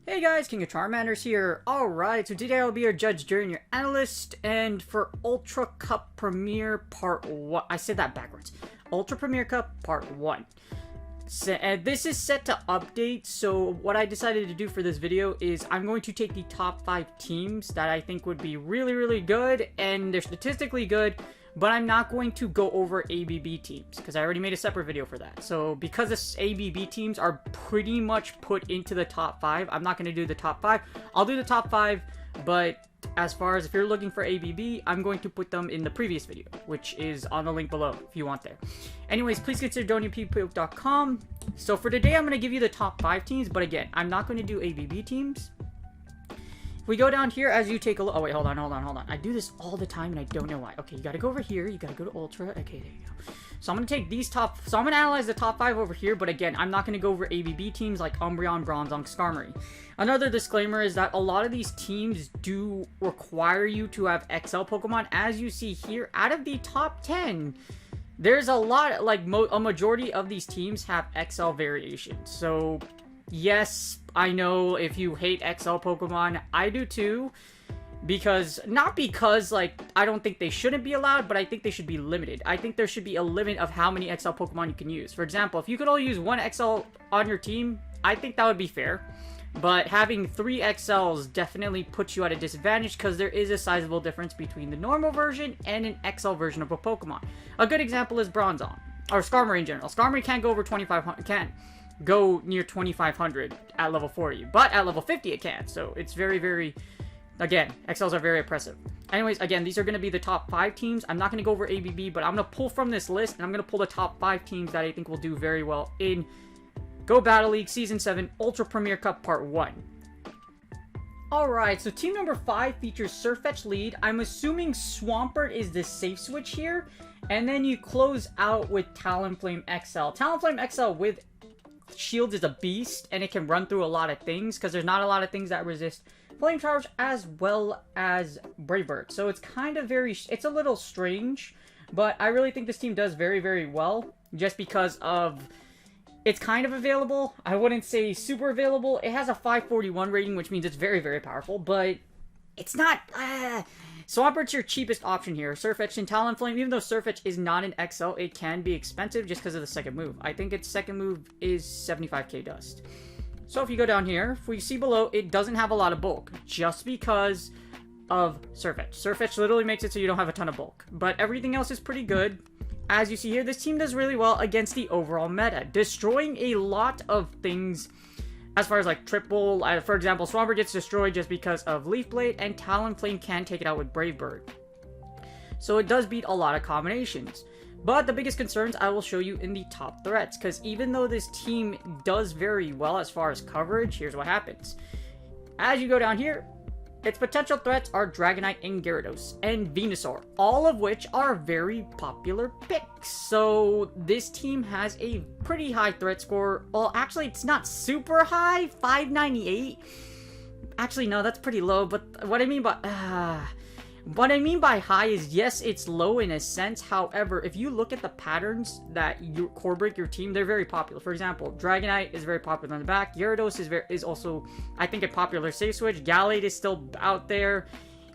Hey guys, King of Charmanders here. Alright, so today I'll be your judge, jury, and your analyst, and for Ultra Cup Premier Part 1, I said that backwards. Ultra Premier Cup Part 1. So, and this is set to update, so what I decided to do for this video is I'm going to take the top 5 teams that I think would be really good, and they're statistically good, but I'm not going to go over ABB teams, because I already made a separate video for that. So, because the ABB teams are pretty much put into the top 5, I'm not going to do the top 5. I'll do the top 5, but as far as if you're looking for ABB, I'm going to put them in the previous video, which is on the link below, if you want there. Anyways, please consider donating pppoke.com. So, for today, I'm going to give you the top 5 teams, but again, I'm not going to do ABB teams. If we go down here, as you take a look... Oh, wait, hold on. I do this all the time, and I don't know why. Okay, you gotta go over here. You gotta go to Ultra. Okay, there you go. So I'm gonna take these top... So I'm gonna analyze the top 5 over here, but again, I'm not gonna go over ABB teams like Umbreon, Bronzong, Skarmory. Another disclaimer is that a lot of these teams do require you to have XL Pokemon. As you see here, out of the top 10... there's a lot... Like, a majority of these teams have XL variations. So... yes, I know if you hate XL Pokemon, I do too. Because, not because, like, I don't think they shouldn't be allowed, but I think they should be limited. I think there should be a limit of how many XL Pokemon you can use. For example, if you could only use 1 XL on your team, I think that would be fair. But having 3 XLs definitely puts you at a disadvantage because there is a sizable difference between the normal version and an XL version of a Pokemon. A good example is Bronzong, or Skarmory in general. Skarmory can't go over 2,500, can't go near 2,500 at level 40, but at level 50 it can, so it's very, again, XLs are very oppressive. Anyways, again, these are going to be the top 5 teams. I'm not going to go over ABB, but I'm going to pull from this list, and I'm going to pull the top 5 teams that I think will do very well in Go Battle League Season 7 Ultra Premier Cup Part 1. Alright, so team number 5 features Surfetch lead. I'm assuming Swampert is the safe switch here, and then you close out with Talonflame XL. Talonflame XL with Shields is a beast, and it can run through a lot of things, because there's not a lot of things that resist Flame Charge as well as Brave Bird. So it's kind of it's a little strange, but I really think this team does very well, just because of... it's kind of available. I wouldn't say super available. It has a 541 rating, which means it's very powerful, but it's not... Swampert's your cheapest option here. Surfetch and Talonflame, even though Surfetch is not an XL, it can be expensive just because of the second move. I think its second move is 75k dust. So if you go down here, if we see below, it doesn't have a lot of bulk, just because of Surfetch. Surfetch literally makes it so you don't have a ton of bulk, but everything else is pretty good. As you see here, this team does really well against the overall meta, destroying a lot of things as far as like triple. For example, Swampert gets destroyed just because of Leaf Blade, and Talonflame can take it out with Brave Bird. So it does beat a lot of combinations. But the biggest concerns I will show you in the top threats, because even though this team does very well as far as coverage, here's what happens. As you go down here, its potential threats are Dragonite and Gyarados and Venusaur, all of which are very popular picks. So this team has a pretty high threat score. Well, actually, it's not super high, 598. Actually, no, that's pretty low. But what I mean by high is, yes, it's low in a sense. However, if you look at the patterns that you core break your team, they're very popular. For example, Dragonite is very popular on the back. Gyarados is also, I think, a popular safe switch. Gallade is still out there.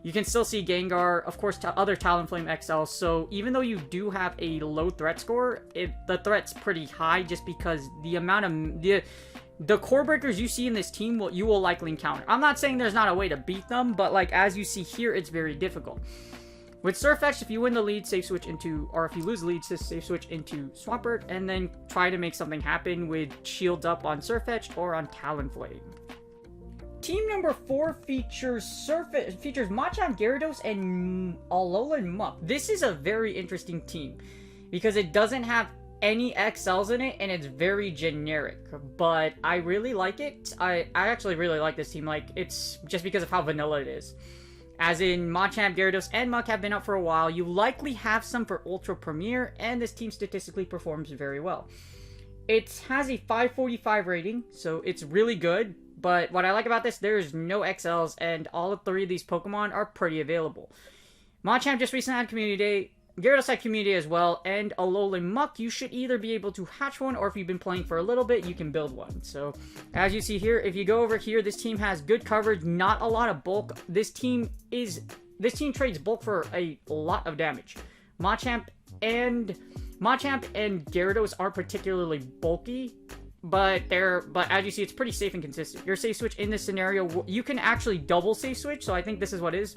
You can still see Gengar, of course, other Talonflame XL. So even though you do have a low threat score, the threat's pretty high just because the amount of... the core breakers you see in this team, you will likely encounter. I'm not saying there's not a way to beat them, but like as you see here, it's very difficult. With Surfetch, if you win the lead, safe switch into, or if you lose the lead, safe switch into Swampert, and then try to make something happen with shields up on Surfetch or on Talonflame. Team number 4 features Machamp, Gyarados, and Alolan Muck. This is a very interesting team because it doesn't have any XLs in it, and it's very generic, but I really like it. I actually really like this team. Like, it's just because of how vanilla it is. As in, Machamp, Gyarados, and Muk have been out for a while. You likely have some for Ultra Premier, and this team statistically performs very well. It has a 545 rating, so it's really good. But what I like about this, there's no XLs, and all of 3 of these Pokemon are pretty available. Machamp just recently had Community Day. Gyarados had Community Day as well, and Alolan Muk, you should either be able to hatch one, or if you've been playing for a little bit, you can build one. So, as you see here, if you go over here, this team has good coverage, not a lot of bulk. This team trades bulk for a lot of damage. Machamp and Gyarados aren't particularly bulky, but as you see, it's pretty safe and consistent. Your safe switch in this scenario, you can actually double safe switch, so I think this is what it is.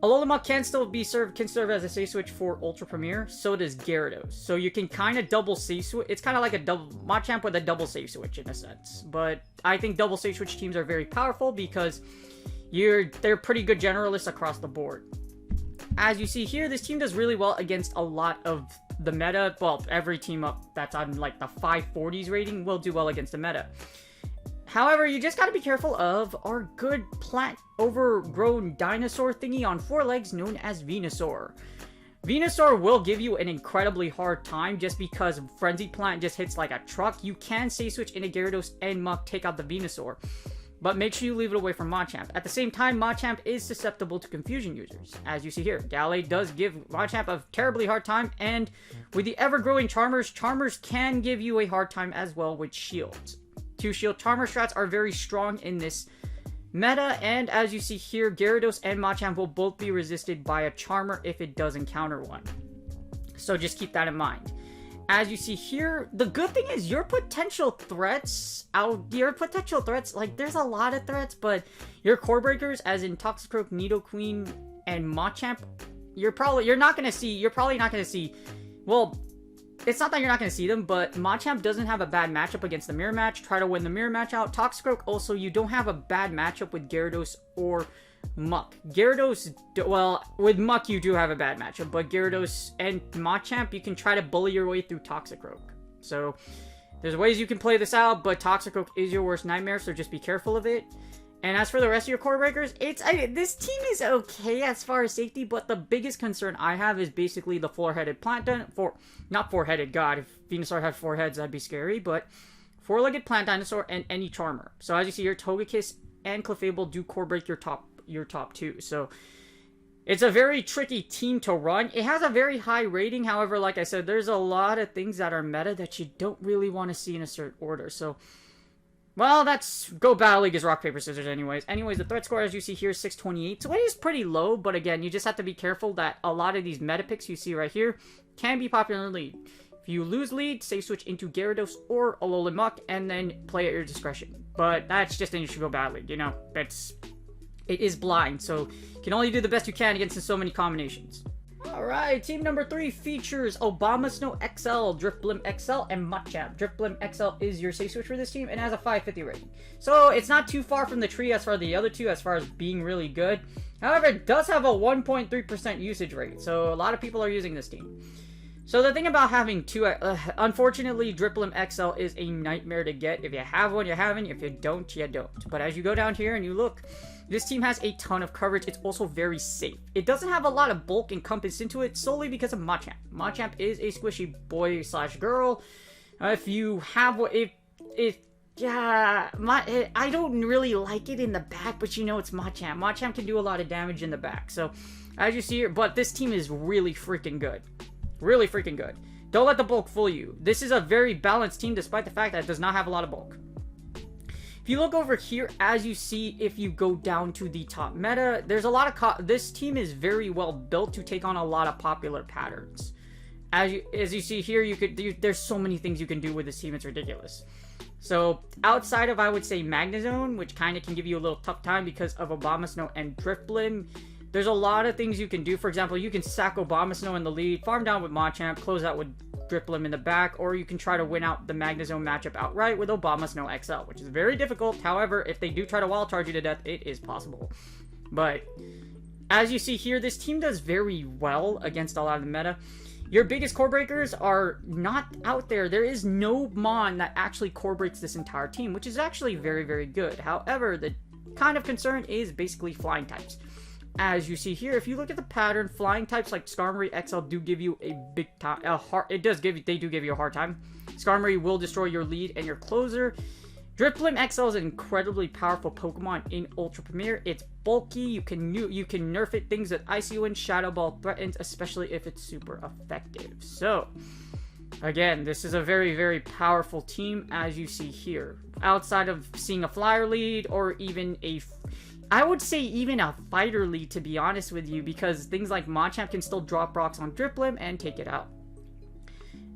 Alolan Muk can serve as a safe switch for Ultra Premier, so does Gyarados. So you can kind of double safe switch. It's kind of like a double Machamp with a double safe switch in a sense. But I think double safe switch teams are very powerful because they're pretty good generalists across the board. As you see here, this team does really well against a lot of the meta. Well, every team up that's on like the 540s rating will do well against the meta. However, you just gotta be careful of our good plant overgrown dinosaur thingy on 4 legs known as Venusaur. Venusaur will give you an incredibly hard time just because Frenzied Plant just hits like a truck. You can safe switch into Gyarados and Muk, take out the Venusaur, but make sure you leave it away from Machamp. At the same time, Machamp is susceptible to confusion users. As you see here, Gallade does give Machamp a terribly hard time, and with the ever-growing Charmers can give you a hard time as well with shields. 2 shield Charmer strats are very strong in this meta, and as you see here, Gyarados and Machamp will both be resisted by a Charmer if it does encounter one. So just keep that in mind. As you see here, the good thing is your potential threats, like there's a lot of threats, but your core breakers, as in Toxicroak, Nidoqueen, and Machamp, you're probably not going to see, well, it's not that you're not going to see them, but Machamp doesn't have a bad matchup against the mirror match. Try to win the mirror match out. Toxicroak also, you don't have a bad matchup with Gyarados or Muk. Gyarados, well, with Muk you do have a bad matchup, but Gyarados and Machamp, you can try to bully your way through Toxicroak. So, there's ways you can play this out, but Toxicroak is your worst nightmare, so just be careful of it. And as for the rest of your core breakers, this team is okay as far as safety, but the biggest concern I have is basically the 4-headed plant dinosaur. Not 4-headed, god, if Venusaur had 4 heads, that'd be scary, but 4-legged plant dinosaur and any Charmer. So as you see here, Togekiss and Clefable do core break your top 2. So it's a very tricky team to run. It has a very high rating, however, like I said, there's a lot of things that are meta that you don't really want to see in a certain order. So, well, that's Go Battle League is rock, paper, scissors anyways. Anyways, the threat score, as you see here, is 628. So it is pretty low, but again, you just have to be careful that a lot of these meta picks you see right here can be popular in lead. If you lose lead, safe switch into Gyarados or Alolan Muk, and then play at your discretion. But that's just an issue Go Battle League, you know? It is blind, so you can only do the best you can against so many combinations. Alright, team number 3 features Abomasnow XL, Drifblim XL, and Machamp. Drifblim XL is your safe switch for this team and has a 550 rating. So it's not too far from the tree as far as the other two, as far as being really good. However, it does have a 1.3% usage rate, so a lot of people are using this team. So the thing about having two, unfortunately, Drifblim XL is a nightmare to get. If you have one, you have one. If you don't, you don't. But as you go down here and you look, this team has a ton of coverage. It's also very safe. It doesn't have a lot of bulk encompassed into it solely because of Machamp. Machamp is a squishy boy slash girl. If you have, yeah, I don't really like it in the back, but you know it's Machamp. Machamp can do a lot of damage in the back. So as you see here, but this team is really freaking good. Really freaking good. Don't let the bulk fool you. This is a very balanced team despite the fact that it does not have a lot of bulk. If you look over here, as you see, if you go down to the top meta, there's a lot of... this team is very well built to take on a lot of popular patterns. As you see here, there's so many things you can do with this team, it's ridiculous. So, outside of, I would say, Magnezone, which kind of can give you a little tough time because of Abomasnow and Drifblim, there's a lot of things you can do. For example, you can sack Abomasnow in the lead, farm down with Machamp, close out with Drifblim in the back, or you can try to win out the Magnezone matchup outright with Abomasnow XL, which is very difficult. However, if they do try to wild charge you to death, it is possible. But, as you see here, this team does very well against a lot of the meta. Your biggest core breakers are not out there. There is no Mon that actually core breaks this entire team, which is actually very, very good. However, kind of concern is basically flying types. As you see here, if you look at the pattern, flying types like Skarmory XL do give you a big time. They do give you a hard time. Skarmory will destroy your lead and your closer. Drifblim XL is an incredibly powerful Pokemon in Ultra Premier. It's bulky. You can nerf it. Things that Icy Wind, Shadow Ball threatens, especially if it's super effective. So, again, this is a very, very powerful team, as you see here. Outside of seeing a flyer lead or even I would say even a fighter lead, to be honest with you, because things like Machamp can still drop rocks on Drifblim and take it out.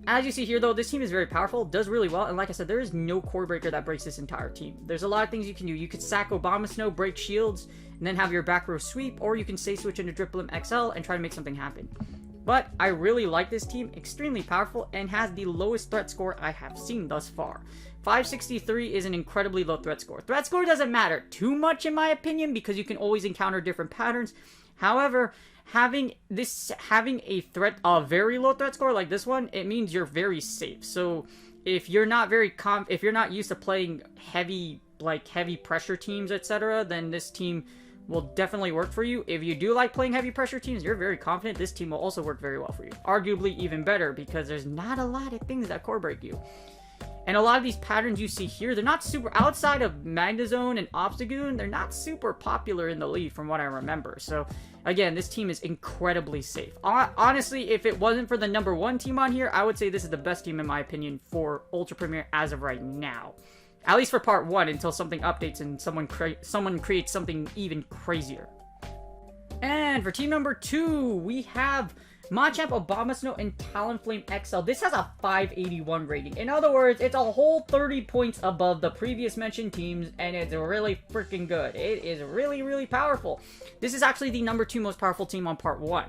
As you see here, though, this team is very powerful, does really well, and like I said, there is no core breaker that breaks this entire team. There's a lot of things you can do. You could sack Abomasnow, break shields, and then have your back row sweep, or you can say switch into Drifblim XL and try to make something happen. But I really like this team, extremely powerful, and has the lowest threat score I have seen thus far. 563 is an incredibly low threat score. Threat score doesn't matter too much in my opinion because you can always encounter different patterns. However, having a very low threat score like this one, it means you're very safe. So if you're not used to playing heavy pressure teams, etc., then this team will definitely work for you. If you do like playing heavy pressure teams, you're very confident this team will also work very well for you. Arguably even better because there's not a lot of things that core break you. And a lot of these patterns you see here, they're not super, outside of Magnezone and Obstagoon, they're not super popular in the league from what I remember. So, again, this team is incredibly safe. Honestly, if it wasn't for the #1 team on here, I would say this is the best team in my opinion for Ultra Premier as of right now. At least for part 1, until something updates and someone creates something even crazier. And for team number 2, we have Machamp, Abomasnow, and Talonflame XL. This has a 581 rating. In other words, it's a whole 30 points above the previous mentioned teams, and it's really freaking good. It is really, really powerful. This is actually the #2 most powerful team on part 1,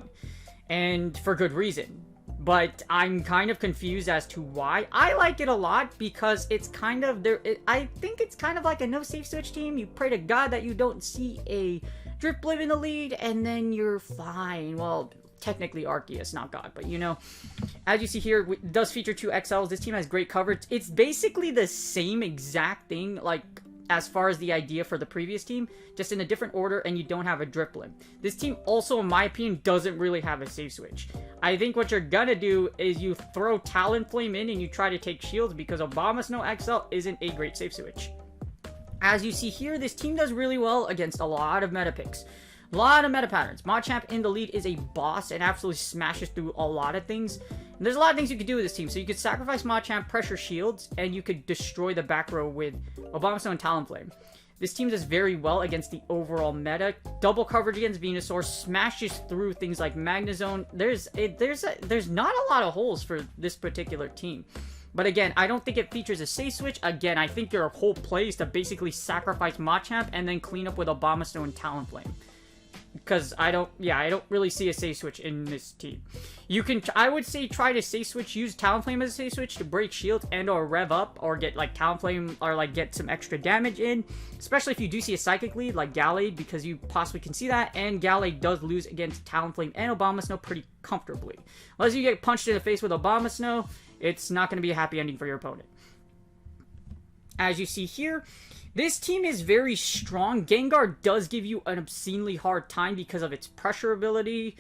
and for good reason. But I'm kind of confused as to why. I like it a lot because it's kind of I think it's kind of like a no safe switch team. You pray to God that you don't see a Drifblim in the lead, and then you're fine. Well, technically Arceus, not God, but you know, as you see here, it does feature 2 XLs. This team has great coverage. It's basically the same exact thing, like as far as the idea for the previous team, just in a different order, and you don't have a Drifblim. This team also, in my opinion, doesn't really have a safe switch. I think what you're gonna do is you throw Talonflame in and you try to take shields because Abomasnow XL isn't a great safe switch. As you see here, this team does really well against a lot of meta picks. A lot of meta patterns. Machamp in the lead is a boss and absolutely smashes through a lot of things. And there's a lot of things you could do with this team. So you could sacrifice Machamp, pressure shields, and you could destroy the back row with Abomasnow and Talonflame. This team does very well against the overall meta. Double coverage against Venusaur, smashes through things like Magnezone. There's not a lot of holes for this particular team. But again, I don't think it features a safe switch. Again, I think your whole play is to basically sacrifice Machamp and then clean up with Abomasnow and Talonflame. Because I don't really see a safe switch in this team. I would say try to safe switch, use Talonflame as a safe switch to break shields and or rev up or get like Talonflame or like get some extra damage in. Especially if you do see a Psychic lead like Gallade, because you possibly can see that. And Gallade does lose against Talonflame and Abomasnow pretty comfortably. Unless you get punched in the face with Abomasnow, it's not going to be a happy ending for your opponent. As you see here, this team is very strong. Gengar does give you an obscenely hard time because of its pressure ability.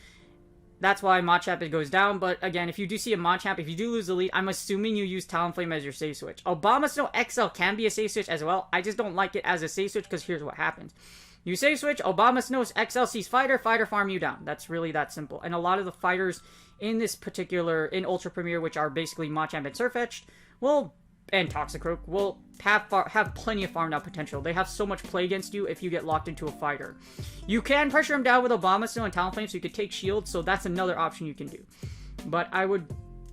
That's why Machamp goes down. But again, if you do see a Machamp, if you do lose the lead, I'm assuming you use Talonflame as your safe switch. Abomasnow XL can be a safe switch as well. I just don't like it as a safe switch because here's what happens. You safe switch, Abomasnow XL sees fighter farm you down. That's really that simple. And a lot of the fighters in in Ultra Premier, which are basically Machamp and Sirfetch'd, and Toxicroak, will have plenty of farm down potential. They have so much play against you if you get locked into a fighter. You can pressure them down with Abomasnow and Talonflame, so you could take shields, so that's another option you can do. But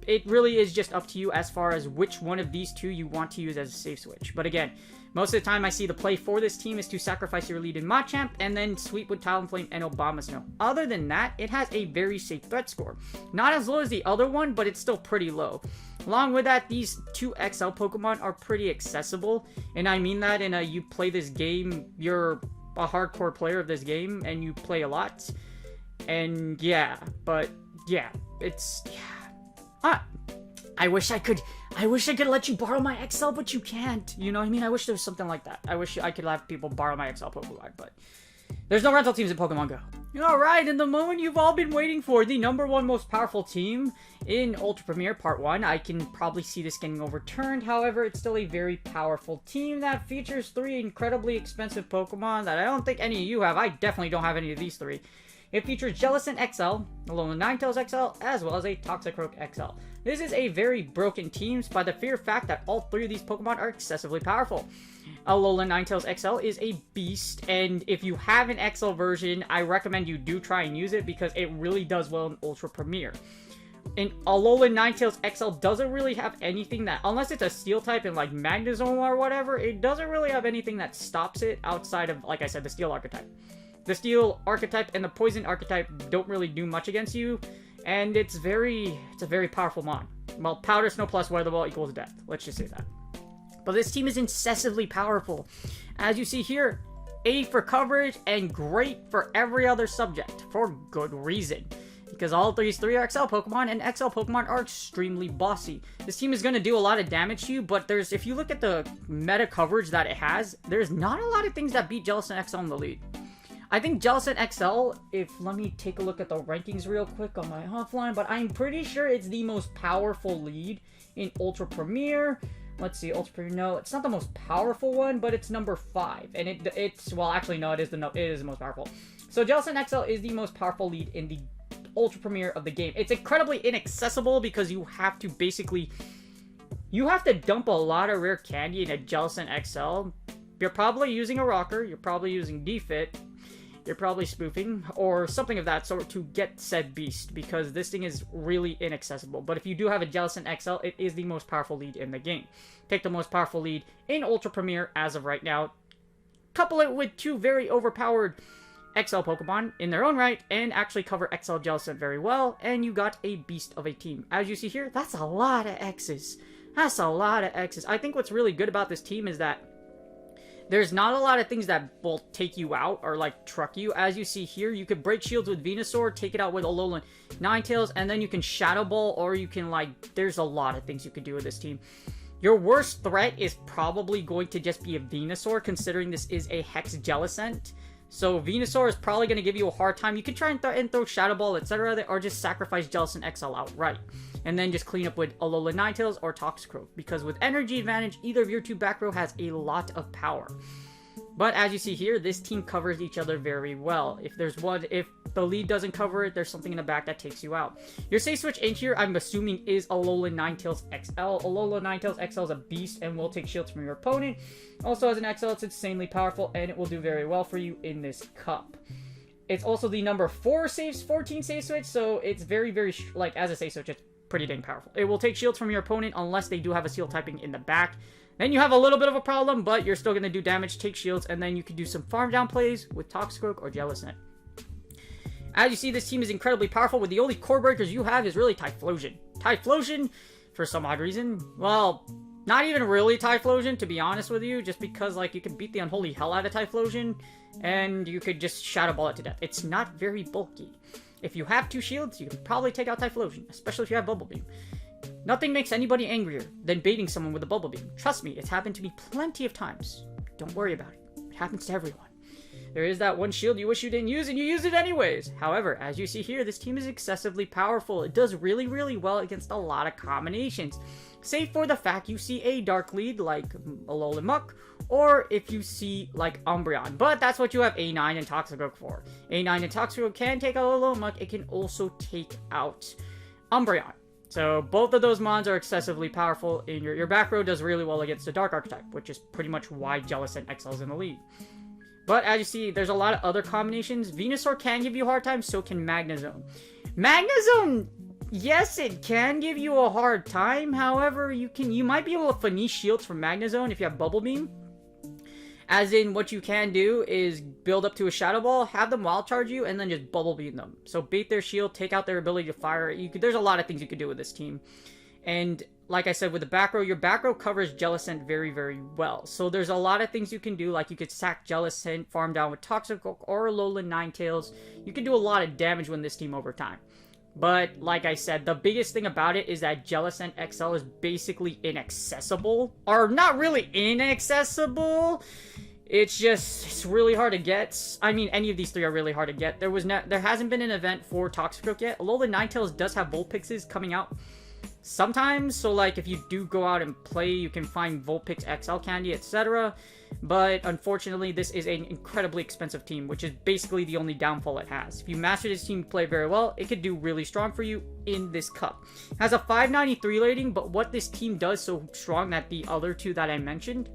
it really is just up to you as far as which one of these two you want to use as a safe switch. But again, most of the time I see the play for this team is to sacrifice your lead in Machamp and then sweep with Talonflame and Abomasnow. Other than that, it has a very safe threat score. Not as low as the other one, but it's still pretty low. Along with that, these 2 XL Pokemon are pretty accessible. And I mean that in you play this game, you're a hardcore player of this game, and you play a lot. And yeah, but yeah, it's... I wish I could I wish I could let you borrow my XL, but you can't. You know what I mean? I wish there was something like that. I wish I could have people borrow my XL Pokemon, but there's no rental teams in Pokemon Go. Alright, and the moment you've all been waiting for, the #1 most powerful team in Ultra Premier Part 1. I can probably see this getting overturned, however, it's still a very powerful team that features 3 incredibly expensive Pokemon that I don't think any of you have. I definitely don't have any of these 3. It features Jellicent XL, Alolan Ninetales XL, as well as a Toxicroak XL. This is a very broken team by the sheer fact that all 3 of these Pokemon are excessively powerful. Alolan Ninetales XL is a beast, and if you have an XL version, I recommend you do try and use it because it really does well in Ultra Premier. And Alolan Ninetales XL doesn't really have anything that, unless it's a Steel type and like Magnezone or whatever, it doesn't really have anything that stops it outside of, like I said, the Steel archetype. The Steel archetype and the Poison archetype don't really do much against you, and it's a very powerful mon. Well, Powder Snow plus Weather Ball equals death. Let's just say that. But this team is excessively powerful. As you see here, A for coverage and great for every other subject, for good reason. Because all these 3 are XL Pokemon, and XL Pokemon are extremely bossy. This team is going to do a lot of damage to you, but if you look at the meta coverage that it has, there's not a lot of things that beat Jellicent XL in the lead. I think Jellicent XL, let me take a look at the rankings real quick on my offline, but I'm pretty sure it's the most powerful lead in Ultra Premier. Let's see, Ultra Premier, no, it's not the most powerful one, but it's number 5. And it's, well, actually, no, it is the most powerful. So Jellicent XL is the most powerful lead in the Ultra Premier of the game. It's incredibly inaccessible because you have to dump a lot of rare candy in a Jellicent XL. You're probably using a rocker, you're probably using defit, you're probably spoofing, or something of that sort to get said beast, because this thing is really inaccessible. But if you do have a Jellicent XL, it is the most powerful lead in the game. Take the most powerful lead in Ultra Premier as of right now, couple it with 2 very overpowered XL Pokemon in their own right, and actually cover XL Jellicent very well, and you got a beast of a team. As you see here, that's a lot of X's. That's a lot of X's. I think what's really good about this team is that there's not a lot of things that will take you out or like truck you. As you see here, you could break shields with Venusaur, take it out with Alolan Ninetales, and then you can Shadow Ball, or you can there's a lot of things you could do with this team. Your worst threat is probably going to just be a Venusaur, considering this is a Hex Jellicent. So Venusaur is probably going to give you a hard time. You could try and throw Shadow Ball, etc., or just sacrifice Jellicent XL outright. And then just clean up with Alolan Ninetales or Toxicroak. Because with energy advantage, either of your 2 back row has a lot of power. But as you see here, this team covers each other very well. If the lead doesn't cover it, there's something in the back that takes you out. Your safe switch in here, I'm assuming, is Alolan Ninetales XL. Alolan Ninetales XL is a beast and will take shields from your opponent. Also, as an XL, it's insanely powerful, and it will do very well for you in this cup. It's also the number 14 safe switch, so it's very, very, as a safe switch, it's pretty dang powerful. It will take shields from your opponent unless they do have a Steel typing in the back. Then you have a little bit of a problem, but you're still going to do damage, take shields, and then you can do some farm down plays with Toxicroak or Jellicent. As you see, this team is incredibly powerful, with the only core breakers you have is really Typhlosion. Typhlosion, for some odd reason, well, not even really Typhlosion, to be honest with you, just because, you can beat the unholy hell out of Typhlosion, and you could just Shadow Ball it to death. It's not very bulky. If you have 2 shields, you can probably take out Typhlosion, especially if you have Bubble Beam. Nothing makes anybody angrier than baiting someone with a Bubble Beam. Trust me, it's happened to me plenty of times. Don't worry about it. It happens to everyone. There is that one shield you wish you didn't use, and you use it anyways. However, as you see here, this team is excessively powerful. It does really, really well against a lot of combinations. Save for the fact you see a Dark lead like Alolan Muck, or if you see Umbreon. But that's what you have A9 and Toxicroak for. A9 and Toxicroak can take out Alolan Muck. It can also take out Umbreon. So both of those mons are excessively powerful, and your back row does really well against the Dark archetype, which is pretty much why Jellicent XL is in the lead. But as you see, there's a lot of other combinations. Venusaur can give you a hard time, so can Magnezone. Magnezone, yes, it can give you a hard time. However, you might be able to finish shields from Magnezone if you have Bubble Beam. As in, what you can do is build up to a Shadow Ball, have them wild charge you, and then just Bubble Beam them. So bait their shield, take out their ability to fire. There's a lot of things you could do with this team. And like I said, with the back row, your back row covers Jellicent very, very well. So there's a lot of things you can do, like you could sack Jellicent, farm down with Toxicroak or Alolan Ninetales. You can do a lot of damage with this team over time. But, like I said, the biggest thing about it is that Jellicent XL is basically inaccessible. Or, not really inaccessible. It's really hard to get. I mean, any of these three are really hard to get. There hasn't been an event for Toxicroak yet. Alolan Ninetales does have Vulpixes coming out sometimes. So, like, if you do go out and play, you can find Vulpix XL candy, etc. But, unfortunately, this is an incredibly expensive team, which is basically the only downfall it has. If you master this team, play very well, it could do really strong for you in this cup. It has a 593 rating, but what this team does so strong that the other two that I mentioned,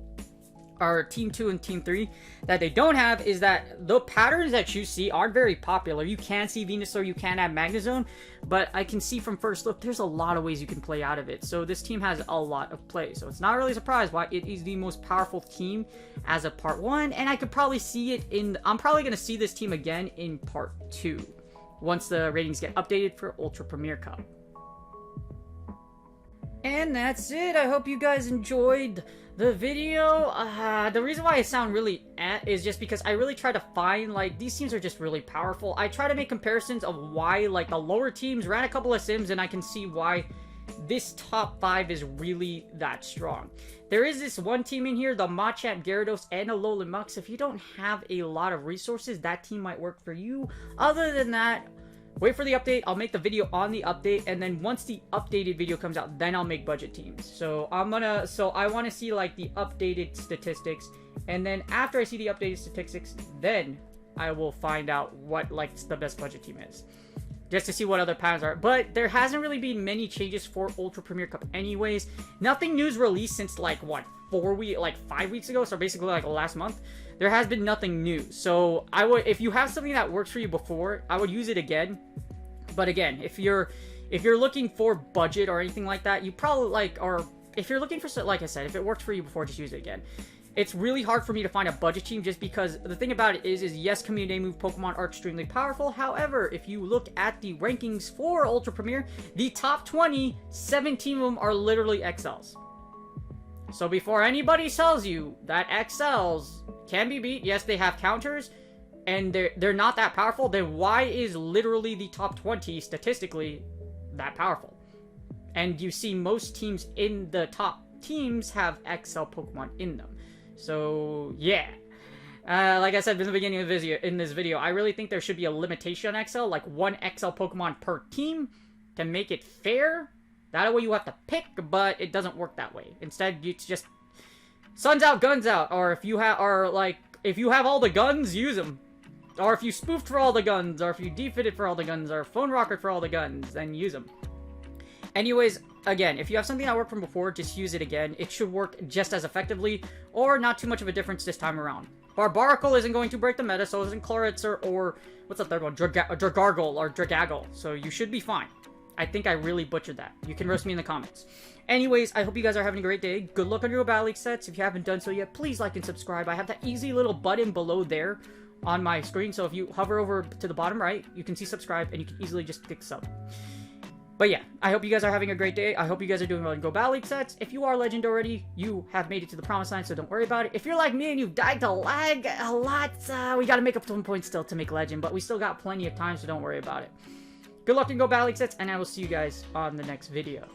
are Team 2 and Team 3, that they don't have is that the patterns that you see aren't very popular. You can see Venusaur, you can have Magnezone, but I can see from first look, there's a lot of ways you can play out of it. So this team has a lot of play. So it's not really a surprise why it is the most powerful team as of Part 1, and I could probably see it in... I'm probably going to see this team again in Part 2, once the ratings get updated for Ultra Premier Cup. And that's it. I hope you guys enjoyed the video. The reason why I sound really is just because I really try to find, like, these teams are just really powerful. I try to make comparisons of why, like, the lower teams ran a couple of sims, and I can see why this top 5 is really that strong. There is this one team in here, the Machamp, Gyarados, and Alolan Mux. If you don't have a lot of resources, that team might work for you. Other than that, wait for the update. I'll make the video on the update, and then once the updated video comes out, then I'll make budget teams. So I want to see, like, the updated statistics, and then after I see the updated statistics, then I will find out what, like, the best budget team is, just to see what other patterns are. But there hasn't really been many changes for Ultra Premier Cup anyways. Nothing new's released since, like, what, 5 weeks ago, so basically, like, last month. There has been nothing new. So if you have something that works for you before, I would use it again. But again, if you're looking for budget or anything like that, you probably if you're looking for, like I said, if it worked for you before, just use it again. It's really hard for me to find a budget team just because the thing about it is yes, Community Move Pokemon are extremely powerful. However, if you look at the rankings for Ultra Premier, the top 20, 17 of them are literally XLs. So before anybody tells you that XLs can be beat, yes, they have counters, and they're not that powerful, then why is literally the top 20 statistically that powerful? And you see most teams in the top teams have XL Pokemon in them. So, yeah. Like I said in the beginning of this video, I really think there should be a limitation on XL, like one XL Pokemon per team to make it fair. That way you have to pick, but it doesn't work that way. Instead, it's just sun's out, guns out. Or if you have all the guns, use them. Or if you spoofed for all the guns, or if you defitted for all the guns, or phone rocket for all the guns, then use them. Anyways, again, if you have something that worked from before, just use it again. It should work just as effectively, or not too much of a difference this time around. Barbaracle isn't going to break the meta, so isn't Chloritzer, or what's the third one? Dragargle or Dragaggle. So you should be fine. I think I really butchered that. You can roast me in the comments. Anyways, I hope you guys are having a great day. Good luck on your Battle League sets. If you haven't done so yet, please like and subscribe. I have that easy little button below there on my screen. So if you hover over to the bottom right, you can see subscribe, and you can easily just click sub. But yeah, I hope you guys are having a great day. I hope you guys are doing well in Go Battle League sets. If you are Legend already, you have made it to the promised land, so don't worry about it. If you're like me and you've died to lag a lot, we gotta make up some points still to make Legend, but we still got plenty of time, so don't worry about it. Good luck in Go Battle League sets, and I will see you guys on the next video.